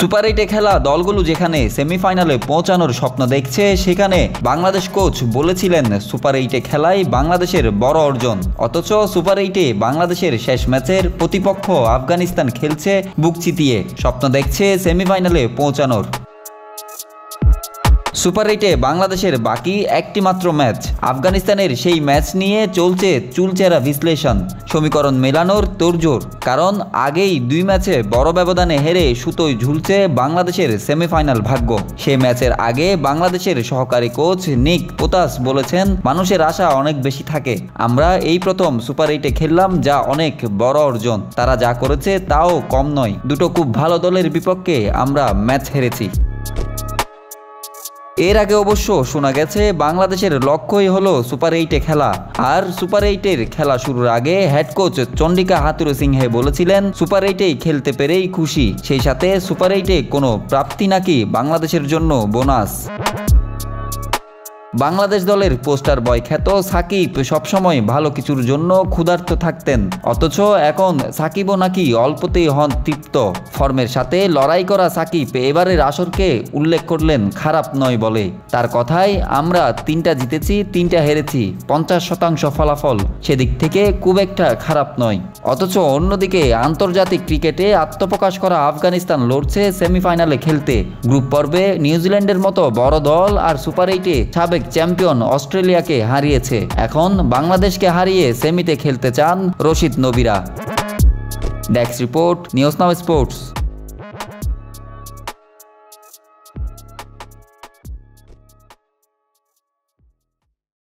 Super 8-এ খেলা দলগুলো যেখানে সেমিফাইনালে পৌঁছানোর স্বপ্ন দেখছে, সেখানে বাংলাদেশ কোচ বলেছিলেন সুপার 8-এ খেলাই বাংলাদেশের বড় অর্জন। অথচ সুপার 8-এ বাংলাদেশের শেষ ম্যাচের প্রতিপক্ষ আফগানিস্তান খেলছে বুক চিতিয়ে, স্বপ্ন দেখছে সেমিফাইনালে পৌঁছানোর। সুপার 8-এ বাংলাদেশের বাকি একটি মাত্র ম্যাচ, আফগানিস্তানের সেই ম্যাচ নিয়ে চলছে চুলচেরা বিশ্লেষণ, সমীকরণ মেলানোর তোড়জোড়। কারণ আগেই 2 ম্যাচে বড় ব্যবধানে হেরে সুতোয় ঝুলছে বাংলাদেশের সেমিফাইনাল ভাগ্য। সেই ম্যাচের আগে বাংলাদেশের সহকারী কোচ নিক পোতাস বলেছেন, মানুষের আশা অনেক বেশি থাকে, আমরা এই প্রথম সুপার 8-এ খেললাম, যা অনেক বড় অর্জন। তারা যা করেছে তাও কম নয়, দুটো খুব ভালো দলের বিপক্ষে আমরা ম্যাচ হেরেছি। এর আগে অবশ্য শোনা গেছে বাংলাদেশের লক্ষ্যই হলো সুপার 8-এ খেলা। আর সুপার 8-এর খেলা শুরুর আগে হেড কোচ চন্ডিকা হাথুরুসিংহে বলেছিলেন সুপার 8-এই খেলতে পেরেই খুশি, সেই সাথে সুপার 8-এ কোনো প্রাপ্তি নাকি বাংলাদেশের জন্য বোনাস। বাংলাদেশ দলের পোস্টার বয় খ্যাত সাকিব সবসময় ভালো কিছুর জন্য ক্ষুধার্ত থাকতেন, অথচ এখন সাকিবও নাকি অল্পতেই হন তৃপ্ত। ফর্মের সাথে লড়াই করা সাকিব এবারের আসরকে উল্লেখ করলেন খারাপ নয় বলে। তার কথায়, আমরা 3টা জিতেছি, 3টা হেরেছি, 50% ফলাফল, সেদিক থেকে খুব একটা খারাপ নয়। অথচ অন্যদিকে আন্তর্জাতিক ক্রিকেটে আত্মপ্রকাশ করা আফগানিস্তান লড়ছে সেমিফাইনালে খেলতে। গ্রুপ পর্বে নিউজিল্যান্ডের মতো বড় দল আর সুপার 8-এ সাবেক চ্যাম্পিয়ন অস্ট্রেলিয়াকে হারিয়েছে। এখন বাংলাদেশকে হারিয়ে সেমিতে খেলতে চান রশিদ নবীরা। Desk report, news now sports.